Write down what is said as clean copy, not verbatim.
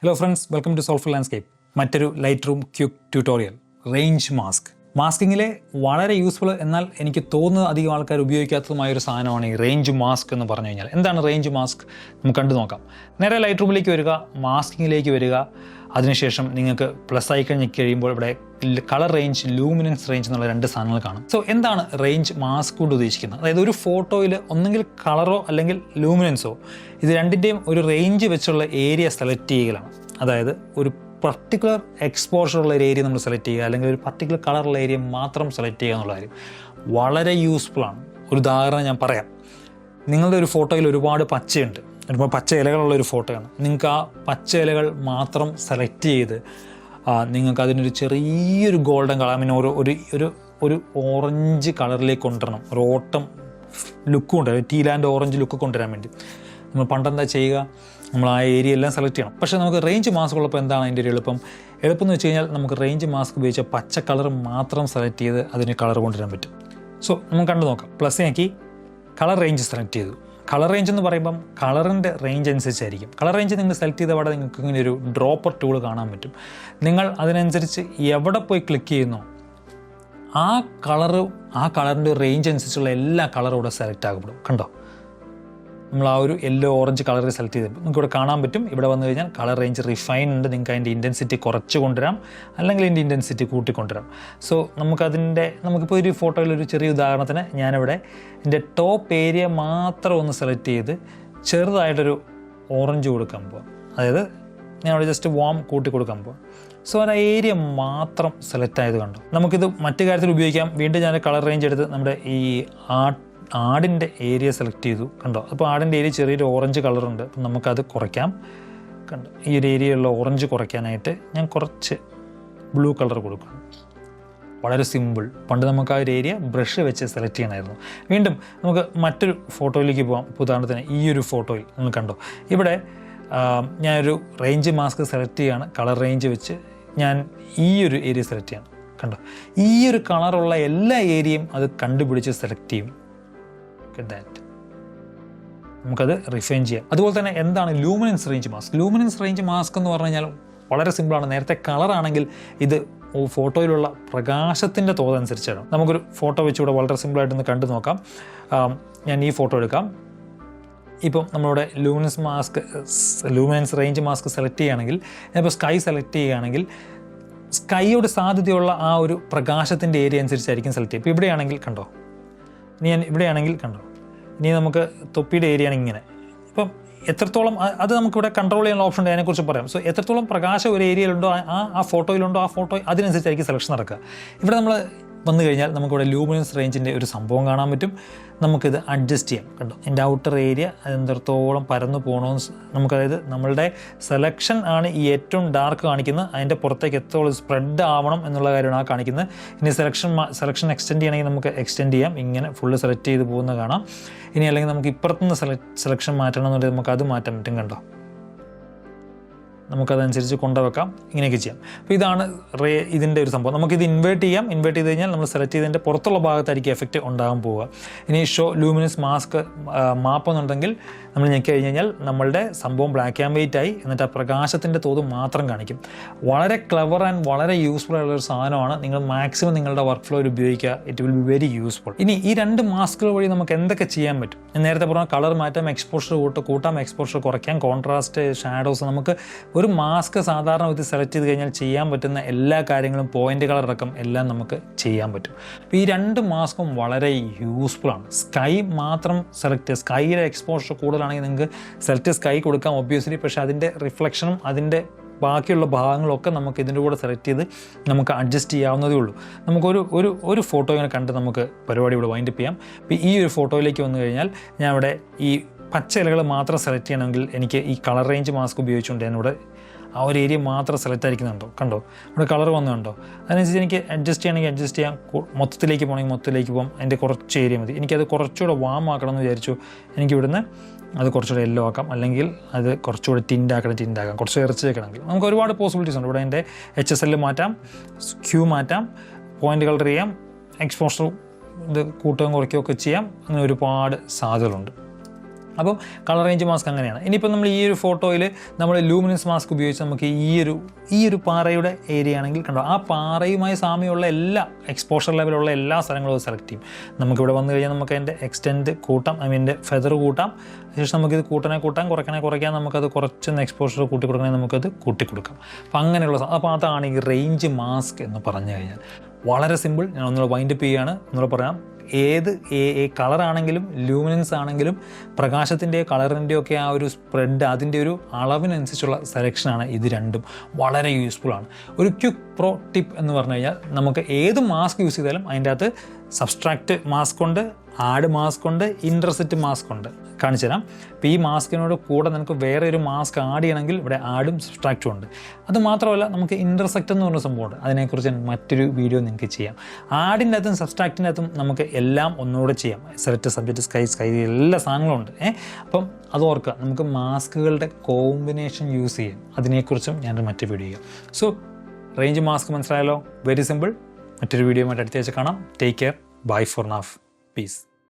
Hello friends, welcome to soulful landscape. മറ്റൊരു Lightroom quick tutorial. Range mask. മാസ്കിങ്ങിലെ വളരെ useful എന്നാൽ എനിക്ക് തോന്നുന്നത് അധികം ആൾക്കാർ ഉപയോഗിക്കാത്തതുമായൊരു സാധനമാണ് ഈ റേഞ്ച് മാസ്ക് എന്ന് പറഞ്ഞു കഴിഞ്ഞാൽ. എന്താണ് റേഞ്ച് മാസ്ക്? നമുക്ക് കണ്ടു നോക്കാം. നേരെ ലൈറ്റ് റൂമിലേക്ക് വരിക, മാസ്കിങ്ങിലേക്ക് വരിക. അതിനുശേഷം നിങ്ങൾക്ക് പ്ലസ് ഐക്കൺ ഞെക്കി കഴിയുമ്പോൾ ഇവിടെ കളർ റേഞ്ച്, ലൂമിനൻസ് റേഞ്ച് എന്നുള്ള രണ്ട് സാധനങ്ങൾ കാണും. സോ എന്താണ് റേഞ്ച് മാസ്ക് കൊണ്ട് ഉദ്ദേശിക്കുന്നത്? അതായത് ഒരു ഫോട്ടോയിൽ ഒന്നെങ്കിൽ കളറോ അല്ലെങ്കിൽ ലൂമിനൻസോ ഇത് രണ്ടിൻ്റെയും ഒരു റേഞ്ച് വെച്ചുള്ള ഏരിയ സെലക്ട് ചെയ്യലാണ്. അതായത് ഒരു പർട്ടിക്കുലർ എക്സ്പോഷറുള്ള ഒരു ഏരിയ നമ്മൾ സെലക്ട് ചെയ്യുക, അല്ലെങ്കിൽ ഒരു പർട്ടിക്കുലർ കളറുള്ള ഏരിയ മാത്രം സെലക്ട് ചെയ്യുക എന്നുള്ള കാര്യം വളരെ യൂസ്ഫുള്ളാണ്. ഒരു ഉദാഹരണം ഞാൻ പറയാം. നിങ്ങളുടെ ഒരു ഫോട്ടോയിൽ ഒരുപാട് പച്ചയുണ്ട്, ഒരുപാട് പച്ച ഇലകളുള്ള ഒരു ഫോട്ടോയാണ്. നിങ്ങൾക്ക് ആ പച്ച ഇലകൾ മാത്രം സെലക്ട് ചെയ്ത് നിങ്ങൾക്ക് അതിനൊരു ചെറിയൊരു ഗോൾഡൻ കളർ, ഒരു ഓറഞ്ച് കളറിലേക്ക് കൊണ്ടുവരണം. ഒരു ഓട്ടം ലുക്ക് കൊണ്ടുവരാം, ടീ ലാൻഡ് ഓറഞ്ച് ലുക്ക് കൊണ്ടുവരാൻ വേണ്ടി നമ്മൾ പണ്ടെന്താ ചെയ്യുക, നമ്മൾ ആ ഏരിയ എല്ലാം സെലക്ട് ചെയ്യണം. പക്ഷേ നമുക്ക് റേഞ്ച് മാസ്ക് ഉള്ളപ്പോൾ എന്താണ് അതിൻ്റെ ഒരു എളുപ്പം എന്ന് വെച്ച് കഴിഞ്ഞാൽ നമുക്ക് റേഞ്ച് മാസ്ക് ഉപയോഗിച്ച് പച്ച കളർ മാത്രം സെലക്ട് ചെയ്ത് അതിന് കളർ കൊണ്ടുവരാൻ പറ്റും. സോ നമുക്ക് കണ്ടു നോക്കാം. പ്ലസ് ആക്കി കളർ റേഞ്ച് സെലക്ട് ചെയ്തു. കളർ റേഞ്ച് എന്ന് പറയുമ്പം കളറിൻ്റെ റേഞ്ച് അനുസരിച്ചായിരിക്കും. കളർ റേഞ്ച് നിങ്ങൾ സെലക്ട് ചെയ്ത അവിടെ നിങ്ങൾക്ക് ഇങ്ങനെ ഒരു ഡ്രോപ്പർ ടൂൾ കാണാൻ പറ്റും. നിങ്ങൾ അതിനനുസരിച്ച് എവിടെ പോയി ക്ലിക്ക് ചെയ്യുന്നോ ആ കളറിൻ്റെ റേഞ്ച് അനുസരിച്ചുള്ള എല്ലാ കളറും ഇവിടെ സെലക്ട് ആകപ്പെടും. കണ്ടോ, നമ്മൾ ആ ഒരു യെല്ലോ ഓറഞ്ച് കളറിൽ സെലക്ട് ചെയ്ത് നിങ്ങൾക്ക് ഇവിടെ കാണാൻ പറ്റും. ഇവിടെ വന്നു കഴിഞ്ഞാൽ കളർ റേഞ്ച് റിഫൈൻ ഉണ്ട്. നിങ്ങൾക്ക് അതിൻ്റെ ഇൻറ്റൻസിറ്റി കുറച്ച് കൊണ്ടുവരാം, അല്ലെങ്കിൽ അതിൻ്റെ ഇൻറ്റൻസിറ്റി കൂട്ടിക്കൊണ്ടുവരാം. സോ നമുക്കിപ്പോൾ ഒരു ഫോട്ടോയിൽ ഒരു ചെറിയ ഉദാഹരണത്തിന് ഞാനിവിടെ എൻ്റെ ടോപ്പ് ഏരിയ മാത്രം ഒന്ന് സെലക്ട് ചെയ്ത് ചെറുതായിട്ടൊരു ഓറഞ്ച് കൊടുക്കാൻ പോവാം. അതായത് ഞാനിവിടെ ജസ്റ്റ് വാം കൂട്ടി കൊടുക്കാൻ പോവാം. സോ ആ ഏരിയ മാത്രം സെലക്ട് ആയത് കണ്ടോ. നമുക്കിത് മറ്റു കാര്യത്തിൽ ഉപയോഗിക്കാം. വീണ്ടും ഞാൻ കളർ റേഞ്ച് എടുത്ത് നമ്മുടെ ഈ ആടിൻ്റെ ഏരിയ സെലക്ട് ചെയ്തു. കണ്ടോ, അപ്പോൾ ആടിൻ്റെ ഏരിയ ചെറിയൊരു ഓറഞ്ച് കളറുണ്ട്. അപ്പം നമുക്കത് കുറയ്ക്കാം. കണ്ടോ, ഈ ഒരു ഏരിയയുള്ള ഓറഞ്ച് കുറയ്ക്കാനായിട്ട് ഞാൻ കുറച്ച് ബ്ലൂ കളർ കൊടുക്കണം. വളരെ സിമ്പിൾ. പണ്ട് നമുക്ക് ആ ഒരു ഏരിയ ബ്രഷ് വെച്ച് സെലക്ട് ചെയ്യണമായിരുന്നു. വീണ്ടും നമുക്ക് മറ്റൊരു ഫോട്ടോയിലേക്ക് പോകാം. ഇപ്പോൾ ഉദാഹരണത്തിന് ഈ ഒരു ഫോട്ടോയിൽ നിങ്ങൾ കണ്ടോ, ഇവിടെ ഞാനൊരു റേഞ്ച് മാസ്ക് സെലക്ട് ചെയ്യുകയാണ്. കളർ റേഞ്ച് വെച്ച് ഞാൻ ഈ ഒരു ഏരിയ സെലക്ട് ചെയ്യണം. കണ്ടോ, ഈ ഒരു കളറുള്ള എല്ലാ ഏരിയയും അത് കണ്ടുപിടിച്ച് സെലക്ട് ചെയ്യും. ദാറ്റ് നമുക്കത് റിഫൈൻ ചെയ്യാം. അതുപോലെ തന്നെ എന്താണ് luminance range mask? Luminance range mask എന്ന് പറഞ്ഞു കഴിഞ്ഞാൽ വളരെ സിമ്പിളാണ്. നേരത്തെ കളറാണെങ്കിൽ ഇത് ഫോട്ടോയിലുള്ള പ്രകാശത്തിൻ്റെ തോതനുസരിച്ചാണ്. നമുക്കൊരു ഫോട്ടോ വെച്ചുകൂടെ വളരെ സിമ്പിളായിട്ടൊന്ന് കണ്ടു നോക്കാം. ഞാൻ ഈ ഫോട്ടോ എടുക്കാം. ഇപ്പം നമ്മളുടെ ലൂമിനൻസ് റേഞ്ച് മാസ്ക് സെലക്ട് ചെയ്യുകയാണെങ്കിൽ, ഇപ്പോൾ സ്കൈ സെലക്ട് ചെയ്യുകയാണെങ്കിൽ സ്കൈയോട് സാധ്യതയുള്ള ആ ഒരു പ്രകാശത്തിൻ്റെ ഏരിയ അനുസരിച്ചായിരിക്കും സെലക്ട് ചെയ്യുക. ഇപ്പോൾ ഇവിടെയാണെങ്കിൽ കണ്ടോ, ഇവിടെയാണെങ്കിൽ കണ്ടോ, ഇനി നമുക്ക് തൊപ്പിയുടെ ഏരിയ ആണ് ഇങ്ങനെ. ഇപ്പം എത്രത്തോളം അത് നമുക്കിവിടെ കൺട്രോൾ ചെയ്യാനുള്ള ഓപ്ഷൻ ഉണ്ട്, അതിനെക്കുറിച്ച് പറയാം. സോ എത്രത്തോളം പ്രകാശം ഒരു ഏരിയയിലുണ്ടോ, ആ ഫോട്ടോയിലുണ്ടോ, ആ ഫോട്ടോ അതിനനുസരിച്ചായിരിക്കും സെലക്ഷൻ നടക്കുക. ഇവിടെ നമ്മൾ വന്നു കഴിഞ്ഞാൽ നമുക്കിവിടെ ലൂമിനൻസ് റേഞ്ചിൻ്റെ ഒരു സംഭവം കാണാൻ പറ്റും. നമുക്കിത് അഡ്ജസ്റ്റ് ചെയ്യാം. കണ്ടോ, എൻ്റെ ഔട്ടർ ഏരിയ അതെത്രത്തോളം പരന്നു പോകണമെന്ന് നമുക്കതായത് നമ്മളുടെ സെലക്ഷൻ ആണ് ഈ ഏറ്റവും ഡാർക്ക് കാണിക്കുന്നത്. അതിൻ്റെ പുറത്തേക്ക് എത്രത്തോളം സ്പ്രെഡ് ആവണം എന്നുള്ള കാര്യമാണ് ആ കാണിക്കുന്നത്. ഇനി സെലക്ഷൻ എക്സ്റ്റെൻഡ് ചെയ്യണമെങ്കിൽ നമുക്ക് എക്സ്റ്റെൻഡ് ചെയ്യാം. ഇങ്ങനെ ഫുള്ള് സെലക്ട് ചെയ്ത് പോകുന്ന കാണാം. ഇനി അല്ലെങ്കിൽ നമുക്ക് ഇപ്പുറത്തുനിന്ന് സെലക്ഷൻ മാറ്റണം എന്നുണ്ടെങ്കിൽ നമുക്കത് മാറ്റാൻ പറ്റും. കണ്ടോ, നമുക്കതനുസരിച്ച് കൊണ്ടുവെക്കാം. ഇങ്ങനെയൊക്കെ ചെയ്യാം. അപ്പോൾ ഇതാണ് ഇതിൻ്റെ ഒരു സംഭവം. നമുക്കിത് ഇൻവേർട്ട് ചെയ്യാം. ഇൻവേർട്ട് ചെയ്ത് കഴിഞ്ഞാൽ നമ്മൾ സെലക്ട് ചെയ്തതിൻ്റെ പുറത്തുള്ള ഭാഗത്തായിരിക്കും എഫക്റ്റ് ഉണ്ടാകാൻ പോവുക. ഇനി ഷോ ലൂമിനസ് മാസ്ക് മാപ്പ് എന്നുണ്ടെങ്കിൽ നമ്മൾ ഞെക്കി കഴിഞ്ഞാൽ നമ്മളുടെ സംഭവം ബ്ലാക്ക് ആൻഡ് വൈറ്റ് ആയി, എന്നിട്ട് ആ പ്രകാശത്തിൻ്റെ തോത് മാത്രം കാണിക്കും. വളരെ ക്ലവർ ആൻഡ് വളരെ യൂസ്ഫുൾ ആയിട്ടുള്ളൊരു സാധനമാണ്. നിങ്ങൾ മാക്സിമം നിങ്ങളുടെ വർക്ക് ഫ്ലോയിൽ ഉപയോഗിക്കുക. It will be very useful. ഇനി ഈ രണ്ട് മാസ്കുകൾ വഴി നമുക്ക് എന്തൊക്കെ ചെയ്യാൻ പറ്റും? ഞാൻ നേരത്തെ പറഞ്ഞ കളർ മാറ്റാം, എക്സ്പോഷർ കൂട്ടാം, എക്സ്പോഷർ കുറയ്ക്കാം, കോൺട്രാസ്റ്റ്, ഷാഡോസ്. നമുക്ക് ഒരു മാസ്ക് സാധാരണ വിധത്തിൽ സെലക്ട് ചെയ്ത് കഴിഞ്ഞാൽ ചെയ്യാൻ പറ്റുന്ന എല്ലാ കാര്യങ്ങളും, പോയിന്റ് കളർ അടക്കം എല്ലാം നമുക്ക് ചെയ്യാൻ പറ്റും. അപ്പോൾ ഈ രണ്ട് മാസ്കും വളരെ യൂസ്ഫുൾ ആണ്. സ്കൈ മാത്രം സെലക്ട് ചെയ്യുക. സ്കൈയുടെ എക്സ്പോഷർ കൂടുതലാണെങ്കിൽ നിങ്ങൾക്ക് സെലക്ട് സ്കൈ കൊടുക്കാം ഒബ്വിയസ്ലി. പക്ഷേ അതിൻ്റെ റിഫ്ലക്ഷനും അതിൻ്റെ ബാക്കിയുള്ള ഭാഗങ്ങളൊക്കെ നമുക്ക് ഇതിൻ്റെ കൂടെ സെലക്ട് ചെയ്ത് നമുക്ക് അഡ്ജസ്റ്റ് ചെയ്യാവുന്നതേ ഉള്ളൂ. നമുക്കൊരു ഫോട്ടോ ഇങ്ങനെ കണ്ട് നമുക്ക് പരിപാടി ഇവിടെ വൈൻഡപ്പ് ചെയ്യാം. അപ്പോൾ ഈ ഒരു ഫോട്ടോയിലേക്ക് വന്നു കഴിഞ്ഞാൽ ഞാൻ ഇവിടെ ഈ പച്ച ഇലകൾ മാത്രം സെലക്ട് ചെയ്യണമെങ്കിൽ എനിക്ക് ഈ കളർ റേഞ്ച് മാസ്ക് ഉപയോഗിച്ചുകൊണ്ട് ഞാനിവിടെ ആ ഒരു ഏരിയ മാത്രം സെലക്ട് ആയിരിക്കുന്നുണ്ടോ. കണ്ടോ, ഇവിടെ കളർ വന്നുണ്ടോ. അതിനനുസരിച്ച് എനിക്ക് അഡ്ജസ്റ്റ് ചെയ്യണമെങ്കിൽ അഡ്ജസ്റ്റ് ചെയ്യാം. മൊത്തത്തിലേക്ക് പോകണമെങ്കിൽ മൊത്തത്തിലേക്ക് പോകാം. അതിൻ്റെ കുറച്ച് ഏരിയ മതി. എനിക്കത് കുറച്ചുകൂടെ വാം ആക്കണം എന്ന് വിചാരിച്ചു. എനിക്കിവിടുന്ന് അത് കുറച്ചുകൂടെ യെല്ലോ ആക്കാം, അല്ലെങ്കിൽ അത് കുറച്ചുകൂടെ ടിൻഡാക്കാം, കുറച്ച് ഇറച്ചി വെക്കണമെങ്കിൽ നമുക്ക് ഒരുപാട് പോസിബിലിറ്റീസ് ഉണ്ട്. ഇവിടെ എൻ്റെ HSL മാറ്റാം, ക്യൂ മാറ്റാം, പോയിൻ്റ് കളർ ചെയ്യാം, എക്സ്പോഷർ ഇത് കൂട്ടുകയും കുറയ്ക്കുകയൊക്കെ ചെയ്യാം. അങ്ങനെ ഒരുപാട് സാധ്യതകളുണ്ട്. അപ്പം കളർ റേഞ്ച് മാസ്ക് അങ്ങനെയാണ്. ഇനിയിപ്പോൾ നമ്മൾ ഈ ഒരു ഫോട്ടോയിൽ നമ്മൾ ലൂമിനൻസ് മാസ്ക് ഉപയോഗിച്ച് നമുക്ക് ഈ ഒരു പാറയുടെ ഏരിയ ആണെങ്കിൽ കണ്ടോ, ആ പാറയുമായി സാമ്യമുള്ള എല്ലാ എക്സ്പോഷർ ലെവലുള്ള എല്ലാ സ്ഥലങ്ങളും സെലക്ട് ചെയ്യും. നമുക്കിവിടെ വന്നു കഴിഞ്ഞാൽ നമുക്ക് അതിൻ്റെ എക്സ്റ്റെൻഡ് കൂട്ടാം, അതിൻ്റെ ഫെദർ കൂട്ടാം. ശേഷം നമുക്കിത് കൂട്ടാം, കുറയ്ക്കാൻ നമുക്കത് കുറച്ചൊന്ന് എക്സ്പോഷർ കൂട്ടി കൊടുക്കണമെങ്കിൽ നമുക്കത് കൂട്ടിക്കൊടുക്കാം. അപ്പം അങ്ങനെയുള്ള അപ്പോൾ അതാണ് ഈ റേഞ്ച് മാസ്ക് എന്ന് പറഞ്ഞു കഴിഞ്ഞാൽ. വളരെ സിമ്പിൾ. ഞാൻ ഒന്നുകൂടെ വൈൻഡപ്പ് ചെയ്യുകയാണ്. ഒന്നുകൂടെ പറയാം, ഏത് കളറാണെങ്കിലും ലൂമിനൻസ് ആണെങ്കിലും പ്രകാശത്തിൻ്റെയോ കളറിൻ്റെയോ ഒക്കെ ആ ഒരു സ്പ്രെഡ്, അതിൻ്റെ ഒരു അളവിനനുസരിച്ചുള്ള സെലക്ഷനാണ് ഇത് രണ്ടും. വളരെ യൂസ്ഫുള്ളാണ്. ഒരു ക്വിക്ക് പ്രോ ടിപ്പ് എന്ന് പറഞ്ഞു കഴിഞ്ഞാൽ, നമുക്ക് ഏത് മാസ്ക് യൂസ് ചെയ്താലും അതിൻ്റെ അകത്ത് സബ്സ്ട്രാക്റ്റ് മാസ്ക് ഉണ്ട്, ആഡ് മാസ്ക് ഉണ്ട്, ഇൻ്റർസെറ്റ് മാസ്ക് ഉണ്ട്. കാണിച്ചു തരാം. അപ്പോൾ ഈ മാസ്കിനോട് കൂടെ നമുക്ക് വേറെ ഒരു മാസ്ക് ആഡ് ചെയ്യണമെങ്കിൽ ഇവിടെ ആഡും സബ്സ്ട്രാക്റ്റും ഉണ്ട്. അത് മാത്രമല്ല, നമുക്ക് ഇൻ്റർസെക്റ്റ് എന്ന് പറഞ്ഞ സംഭവമുണ്ട്. അതിനെക്കുറിച്ച് മറ്റൊരു വീഡിയോ നിങ്ങൾക്ക് ചെയ്യാം. ആഡിൻ്റെ അകത്തും സബ്സ്ട്രാക്റ്റിൻ്റെ അകത്തും നമുക്ക് എല്ലാം ഒന്നുകൂടെ ചെയ്യാം. സെലക്ട്, സബ്ജക്റ്റ്, സ്കൈ എല്ലാ സാധനങ്ങളും ഉണ്ട്. അപ്പം അത് ഓർക്കുക, നമുക്ക് മാസ്കുകളുടെ കോമ്പിനേഷൻ യൂസ് ചെയ്യാം. അതിനെക്കുറിച്ചും ഞാനൊരു മറ്റൊരു വീഡിയോ ചെയ്യാം. സോ റേഞ്ച് മാസ്ക് മനസ്സിലായല്ലോ. Very simple. മറ്റൊരു വീഡിയോ ആയിട്ട് അടുത്ത ആഴ്ച കാണാം. Take care. Bye for now. Peace.